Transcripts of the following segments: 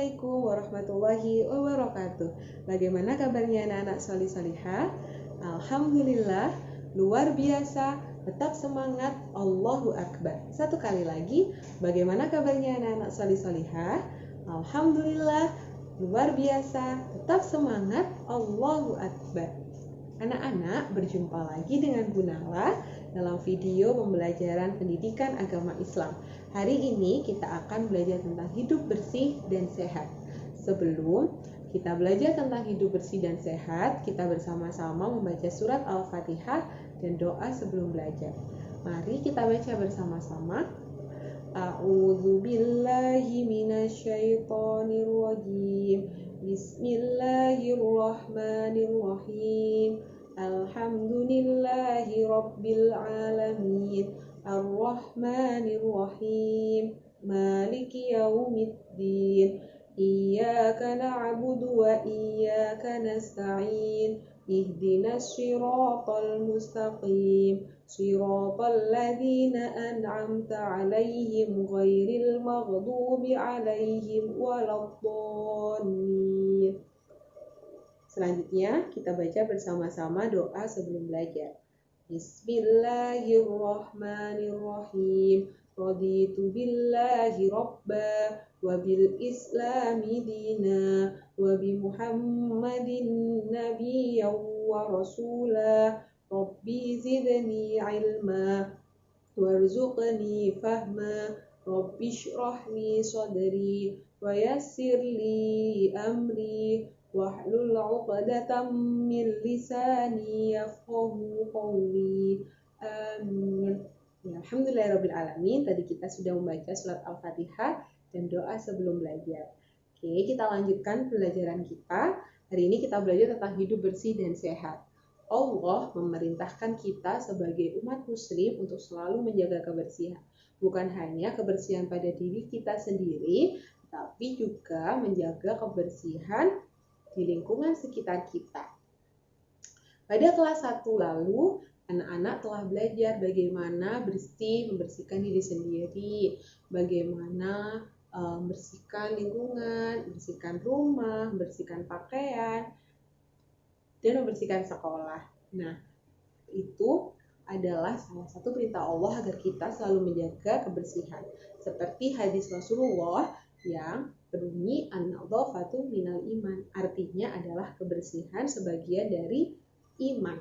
Assalamualaikum warahmatullahi wabarakatuh. Bagaimana kabarnya anak-anak solih-solihah? Alhamdulillah, luar biasa, tetap semangat, Allahu Akbar. Satu kali lagi, bagaimana kabarnya anak-anak solih-solihah? Alhamdulillah, luar biasa, tetap semangat, Allahu Akbar. Anak-anak, berjumpa lagi dengan Bu Nala dalam video pembelajaran pendidikan agama Islam. Hari ini kita akan belajar tentang hidup bersih dan sehat. Sebelum kita belajar tentang hidup bersih dan sehat, kita bersama-sama membaca surat Al-Fatihah dan doa sebelum belajar. Mari kita baca bersama-sama. A'udzu billahi minasyaitonir rajim. Bismillahirrahmanirrahim. Alhamdulillahi rabbil alamin. Ar-Rahmanir-Rahim. Maliki yaumiddin. Iyyaka na'budu wa iyyaka nasta'in. Ihdinas siratal mustaqim. Siratal ladzina an'amta 'alaihim ghairil maghdubi 'alaihim waladdallin. Selanjutnya kita baca bersama-sama doa sebelum belajar. Bismillahirrahmanirrahim. Raditu billahi rabba wa bil islami dina wa bi Muhammadin nabiyyan wa rasula. Rabbi zidni ilma warzuqni fahma. Rabbi shrah li sadri wa yassir li amri wahlul 'uqdatam min lisani yafqahu qawli. Amin. Ya, alhamdulillahirabbil alamin. Tadi kita sudah membaca surat Al-Fatihah dan doa sebelum belajar. Oke, kita lanjutkan pembelajaran kita. Hari ini kita belajar tentang hidup bersih dan sehat. Allah memerintahkan kita sebagai umat muslim untuk selalu menjaga kebersihan. Bukan hanya kebersihan pada diri kita sendiri, tapi juga menjaga kebersihan di lingkungan sekitar kita. Pada kelas 1 lalu, anak-anak telah belajar bagaimana membersihkan diri sendiri, bagaimana membersihkan lingkungan, membersihkan rumah, membersihkan pakaian, dan membersihkan sekolah. Nah, itu adalah salah satu perintah Allah agar kita selalu menjaga kebersihan. Seperti hadis Rasulullah yang berbunyi an-nadhafatu minal iman, artinya adalah kebersihan sebagian dari iman.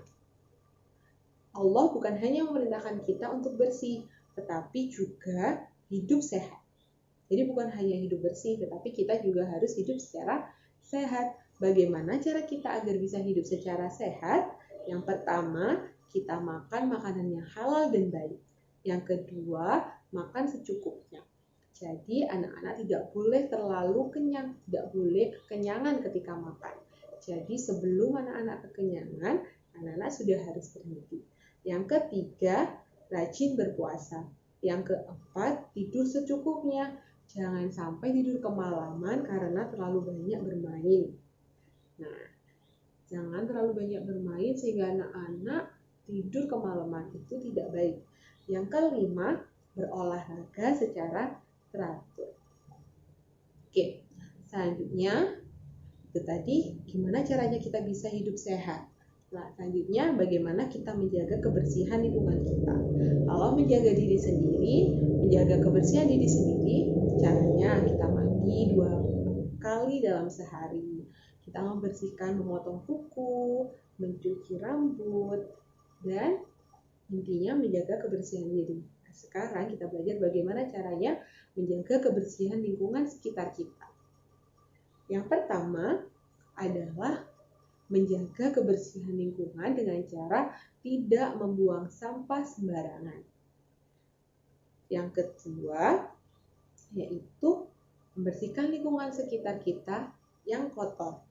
Allah bukan hanya memerintahkan kita untuk bersih, tetapi juga hidup sehat. Jadi bukan hanya hidup bersih, tetapi kita juga harus hidup secara sehat. Bagaimana cara kita agar bisa hidup secara sehat? Yang pertama, kita makan makanan yang halal dan baik. Yang kedua, makan secukupnya. Jadi anak-anak tidak boleh terlalu kenyang, tidak boleh kekenyangan ketika makan. Jadi sebelum anak-anak kekenyangan, anak-anak sudah harus berhenti. Yang ketiga, rajin berpuasa. Yang keempat, tidur secukupnya. Jangan sampai tidur kemalaman karena terlalu banyak bermain. Nah, jangan terlalu banyak bermain sehingga anak-anak tidur kemalaman, itu tidak baik. Yang kelima, berolahraga secara teratur. Oke, selanjutnya itu tadi gimana caranya kita bisa hidup sehat. Nah, selanjutnya bagaimana kita menjaga kebersihan lingkungan kita. Kalau menjaga diri sendiri, menjaga kebersihan diri sendiri, caranya kita mandi 2 kali dalam sehari. Kita membersihkan, memotong kuku, mencuci rambut, dan intinya menjaga kebersihan diri. Nah, sekarang kita belajar bagaimana caranya menjaga kebersihan lingkungan sekitar kita. Yang pertama adalah menjaga kebersihan lingkungan dengan cara tidak membuang sampah sembarangan. Yang kedua yaitu membersihkan lingkungan sekitar kita yang kotor.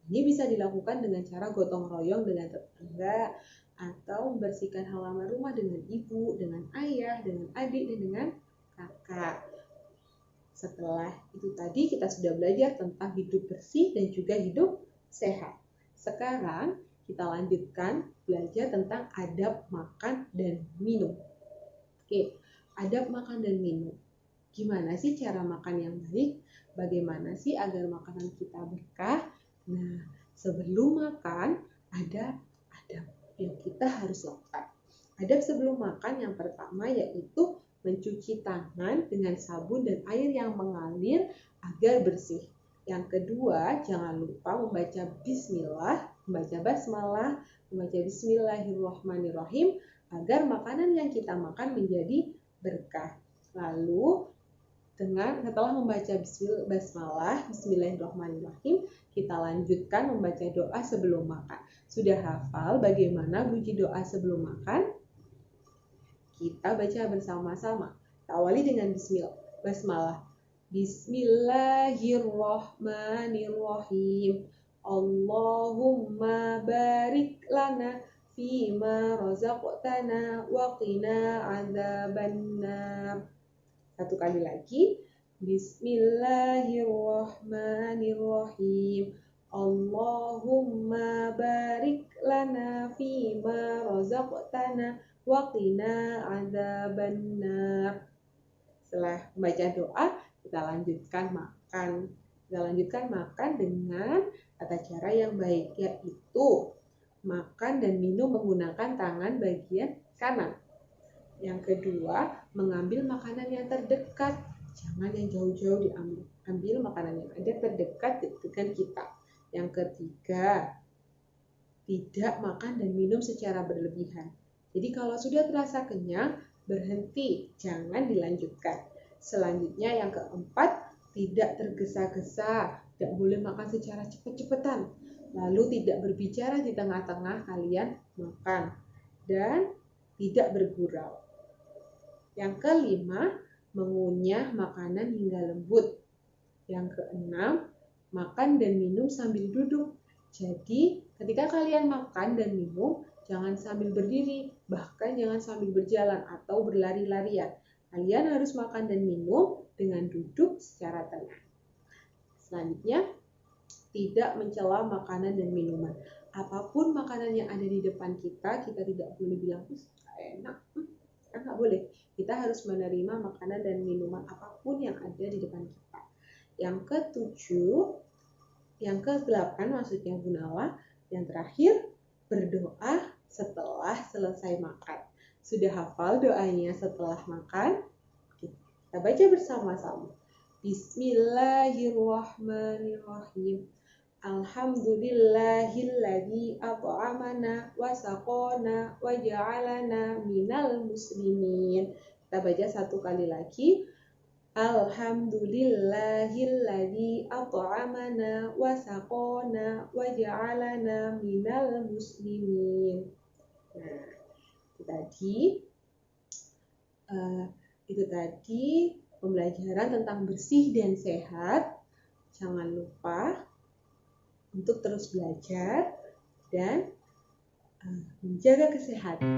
Ini bisa dilakukan dengan cara gotong royong dengan tetangga, atau membersihkan halaman rumah dengan ibu, dengan ayah, dengan adik, dan dengan kakak. Setelah itu tadi kita sudah belajar tentang hidup bersih dan juga hidup sehat. Sekarang kita lanjutkan belajar tentang adab makan dan minum. Oke, adab makan dan minum. Gimana sih cara makan yang baik? Bagaimana sih agar makanan kita berkah? Nah, sebelum makan ada adab yang kita harus lakukan. Adab sebelum makan yang pertama yaitu mencuci tangan dengan sabun dan air yang mengalir agar bersih. Yang kedua, jangan lupa membaca bismillah, membaca basmalah, membaca bismillahirrahmanirrahim agar makanan yang kita makan menjadi berkah. Lalu setelah membaca basmalah, bismillahirrahmanirrahim, kita lanjutkan membaca doa sebelum makan. Sudah hafal bagaimana bunyi doa sebelum makan? Kita baca bersama-sama. Awali dengan basmalah. Bismillahirrahmanirrahim. Allahumma barik lana fima razaqtana wa qina adzabannar. Satu kali lagi. Bismillahirrahmanirrahim. Allahumma barik lana fima razaqtana wa qina adzabannar. Setelah membaca doa, kita lanjutkan makan. Kita lanjutkan makan dengan tata cara yang baik, yaitu makan dan minum menggunakan tangan bagian kanan. Yang kedua, mengambil makanan yang terdekat. Jangan yang jauh-jauh diambil. Ambil makanan yang ada terdekat dengan kita. Yang ketiga, tidak makan dan minum secara berlebihan. Jadi kalau sudah terasa kenyang, berhenti, jangan dilanjutkan. Selanjutnya yang keempat, tidak tergesa-gesa, tidak boleh makan secara cepat-cepatan. Lalu tidak berbicara di tengah-tengah kalian makan. Dan tidak bergurau. Yang kelima, mengunyah makanan hingga lembut. Yang keenam, makan dan minum sambil duduk. Jadi, ketika kalian makan dan minum, jangan sambil berdiri, bahkan jangan sambil berjalan atau berlari-larian. Kalian harus makan dan minum dengan duduk secara tenang. Selanjutnya, tidak mencela makanan dan minuman. Apapun makanan yang ada di depan kita, kita tidak boleh bilang, enak, nggak boleh. Kita harus menerima makanan dan minuman apapun yang ada di depan kita. Yang ketujuh, yang ke-8 maksudnya Bu Nawa, yang terakhir, berdoa setelah selesai makan. Sudah hafal doanya setelah makan? Kita baca bersama-sama. Bismillahirrahmanirrahim. Alhamdulillahilladzi at'amana wa saqana wa ja'alana minal muslimin. Kita baca satu kali lagi. Alhamdulillahilladzi at'amana wa saqana wa ja'alana minal muslimin. Nah, itu tadi pembelajaran tentang bersih dan sehat. Jangan lupa untuk terus belajar dan menjaga kesehatan.